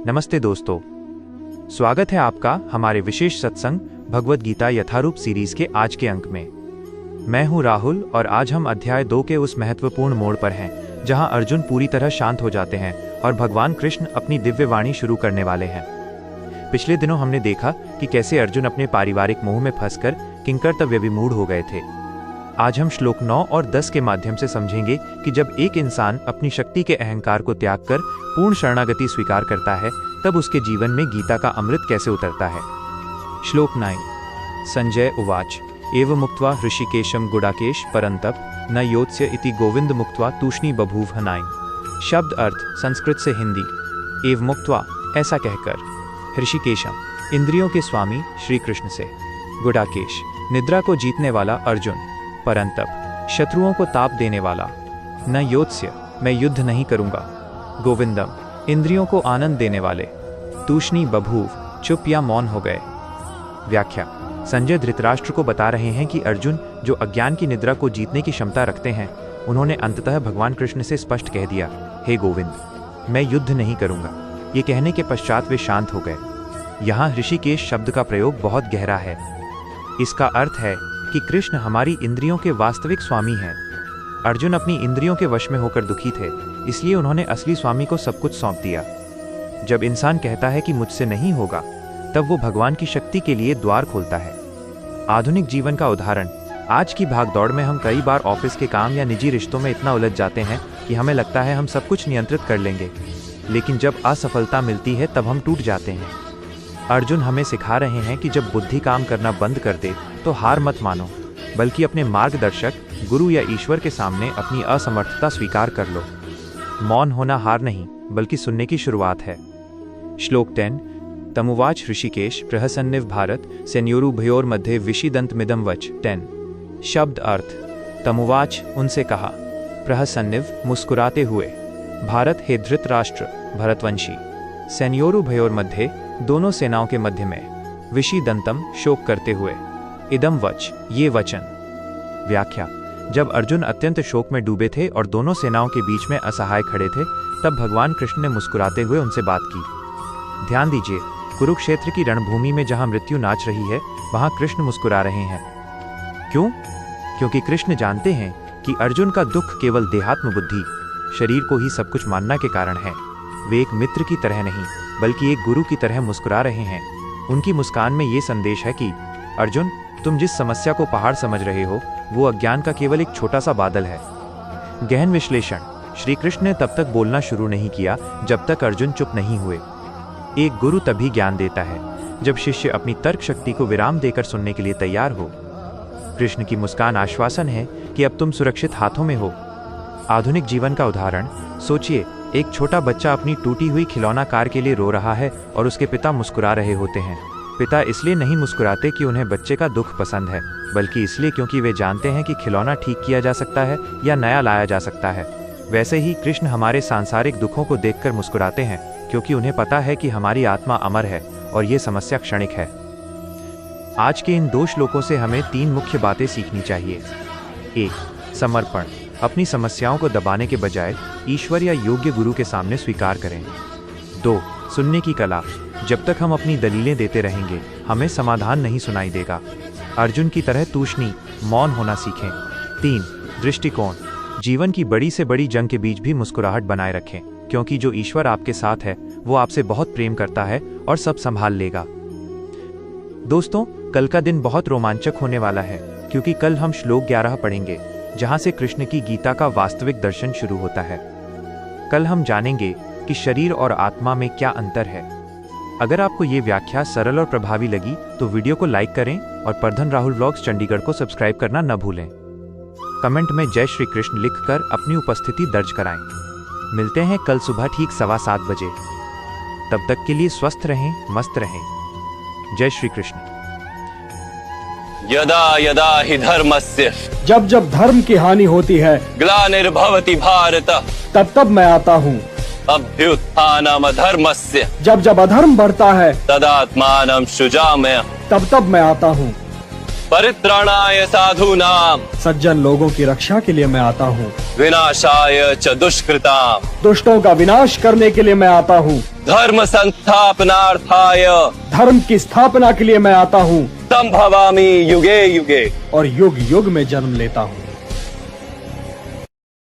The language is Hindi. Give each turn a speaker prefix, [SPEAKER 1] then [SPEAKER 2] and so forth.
[SPEAKER 1] नमस्ते दोस्तों, स्वागत है आपका हमारे विशेष सत्संग भगवद गीता यथारूप सीरीज के आज के अंक में। मैं हूं राहुल और आज हम अध्याय 2 के उस महत्वपूर्ण मोड़ पर हैं जहां अर्जुन पूरी तरह शांत हो जाते हैं और भगवान कृष्ण अपनी दिव्य वाणी शुरू करने वाले हैं। पिछले दिनों हमने देखा कि कैसे अर्जुन अपने पारिवारिक मोह में फंसकर किंकर्तव्य विमूढ़ हो गए थे। आज हम श्लोक 9 और 10 के माध्यम से समझेंगे कि जब एक इंसान अपनी शक्ति के अहंकार को त्याग कर पूर्ण शरणागति स्वीकार करता है तब उसके जीवन में गीता का अमृत कैसे उतरता है। श्लोक 9। संजय उवाच एव मुक्त्वा ऋषिकेशम गुडाकेश परंतप न योत्स्य इति गोविंद मुक्त्वा तूष्णी बभूव हनाई। शब्द अर्थ संस्कृत से हिंदी। एव मुक्त्वा ऐसा कहकर, ऋषिकेशम इंद्रियों के स्वामी श्री कृष्ण से, गुडाकेश निद्रा को जीतने वाला अर्जुन, परंतप शत्रुओं को ताप देने वाला, न योत्स्य मैं युद्ध नहीं करूंगा, गोविंदम इंद्रियों को आनंद देने वाले, तूष्णी बभूव चुप या मौन हो गए। व्याख्या। संजय धृतराष्ट्र को बता रहे हैं कि अर्जुन जो अज्ञान की निद्रा को जीतने की क्षमता रखते हैं, उन्होंने अंततः भगवान कृष्ण से स्पष्ट कह दिया, हे गोविंद मैं युद्ध नहीं करूंगा। ये कहने के पश्चात वे शांत हो गए। यहाँ ऋषिकेश शब्द का प्रयोग बहुत गहरा है। इसका अर्थ है कि कृष्ण हमारी इंद्रियों के वास्तविक स्वामी हैं। अर्जुन अपनी इंद्रियों के वश में होकर दुखी थे, इसलिए उन्होंने असली स्वामी को सब कुछ सौंप दिया। जब इंसान कहता है कि मुझसे नहीं होगा, तब वो भगवान की शक्ति के लिए द्वार खोलता है। आधुनिक जीवन का उदाहरण। आज की भागदौड़ में हम कई बार ऑफिस के काम या निजी रिश्तों में इतना उलझ जाते हैं कि हमें लगता है हम सब कुछ नियंत्रित कर लेंगे, लेकिन जब असफलता मिलती है तब हम टूट जाते हैं। अर्जुन हमें सिखा रहे हैं कि जब बुद्धि काम करना बंद कर दे तो हार मत मानो, बल्कि अपने मार्गदर्शक गुरु या ईश्वर के सामने अपनी असमर्थता स्वीकार कर लो। मौन होना हार नहीं, बल्कि सुनने की शुरुआत है। श्लोक 10। तमुवाच ऋषिकेश प्रहसन्निव भारत सेन्योरुभयोर मध्ये विषिदंतमिदं वच। 10। शब्द अर्थ। तमुवाच उनसे कहा, प्रहसन्निव मुस्कुराते हुए, भारत हे धृतराष्ट्र भरतवंशी, सेन्योरुभयोर मध्य दोनों सेनाओं के मध्य में, विषिदंतम शोक करते हुए, इदम वच ये वचन। व्याख्या। जब अर्जुन अत्यंत शोक में डूबे थे और दोनों सेनाओं के बीच में असहाय खड़े थे, तब भगवान कृष्ण ने मुस्कुराते हुए उनसे बात की। ध्यान दीजिए, कुरुक्षेत्र की रणभूमि में जहां मृत्यु नाच रही है, वहां कृष्ण मुस्कुरा रहे हैं। क्यों? क्योंकि कृष्ण जानते हैं कि अर्जुन का दुख केवल देहात्म बुद्धि, शरीर को ही सब कुछ मानना के कारण है। वे एक मित्र की तरह नहीं, बल्कि एक गुरु की तरह मुस्कुरा रहे हैं। उनकी मुस्कान में ये संदेश है कि अर्जुन, तुम जिस समस्या को पहाड़ समझ रहे हो, वो अज्ञान का केवल एक छोटा सा बादल है। गहन विश्लेषण। श्री कृष्ण ने तब तक बोलना शुरू नहीं किया जब तक अर्जुन चुप नहीं हुए। एक गुरु तभी ज्ञान देता है जब शिष्य अपनी तर्क शक्ति को विराम देकर सुनने के लिए तैयार हो। कृष्ण की मुस्कान आश्वासन है कि अब तुम सुरक्षित हाथों में हो। आधुनिक जीवन का उदाहरण सोचिए, एक छोटा बच्चा अपनी टूटी हुई खिलौना कार के लिए रो रहा है और उसके पिता मुस्कुरा रहे होते हैं। पिता इसलिए नहीं मुस्कुराते कि उन्हें बच्चे का दुख पसंद है, बल्कि इसलिए क्योंकि वे जानते हैं कि खिलौना ठीक किया जा सकता है या नया लाया जा सकता है। वैसे ही कृष्ण हमारे सांसारिक दुखों को देखकर मुस्कुराते हैं, क्योंकि उन्हें पता है कि हमारी आत्मा अमर है और ये समस्या क्षणिक है। आज के इन 2 श्लोकों से हमें 3 मुख्य बातें सीखनी चाहिए। 1. समर्पण। अपनी समस्याओं को दबाने के बजाय ईश्वर या योग्य गुरु के सामने स्वीकार करें। 2. सुनने की कला। जब तक हम अपनी दलीलें देते रहेंगे, हमें समाधान नहीं सुनाई देगा। अर्जुन की तरह तूष्णी मौन होना सीखें। 3. दृष्टिकोण। जीवन की बड़ी से बड़ी जंग के बीच भी मुस्कुराहट बनाए रखें, क्योंकि जो ईश्वर आपके साथ है वो आपसे बहुत प्रेम करता है और सब संभाल लेगा। दोस्तों, कल का दिन बहुत रोमांचक होने वाला है, क्योंकि कल हम श्लोक 11 पढ़ेंगे, जहां से कृष्ण की गीता का वास्तविक दर्शन शुरू होता है। कल हम जानेंगे कि शरीर और आत्मा में क्या अंतर है। अगर आपको ये व्याख्या सरल और प्रभावी लगी तो वीडियो को लाइक करें और परधन राहुल व्लॉग्स चंडीगढ़ को सब्सक्राइब करना न भूलें। कमेंट में जय श्री कृष्ण लिखकर अपनी उपस्थिति दर्ज कराएं। मिलते हैं कल सुबह ठीक 7:15 बजे। तब तक के लिए स्वस्थ रहें, मस्त रहें। जय श्री कृष्ण।
[SPEAKER 2] यदा यदा हि धर्मस्य
[SPEAKER 3] जब जब धर्म की हानि होती है,
[SPEAKER 2] ग्लानिर्भवति भारत
[SPEAKER 3] तब तब मैं आता हूँ।
[SPEAKER 2] अभ्युत्थानम धर्मस्य
[SPEAKER 3] जब जब अधर्म बढ़ता है,
[SPEAKER 2] तदात्मानं सृजाम्यहम्
[SPEAKER 3] तब तब मैं आता हूँ।
[SPEAKER 2] परित्राणाय साधूनां
[SPEAKER 3] सज्जन लोगों की रक्षा के लिए मैं आता हूँ।
[SPEAKER 2] विनाशाय च दुष्कृताम्
[SPEAKER 3] दुष्टों का विनाश करने के लिए मैं आता हूँ।
[SPEAKER 2] धर्म संस्थापनार्थाय
[SPEAKER 3] धर्म की स्थापना के लिए मैं आता हूँ
[SPEAKER 2] संभवामि युगे युगे।
[SPEAKER 3] और युग युग में जन्म लेता हूँ।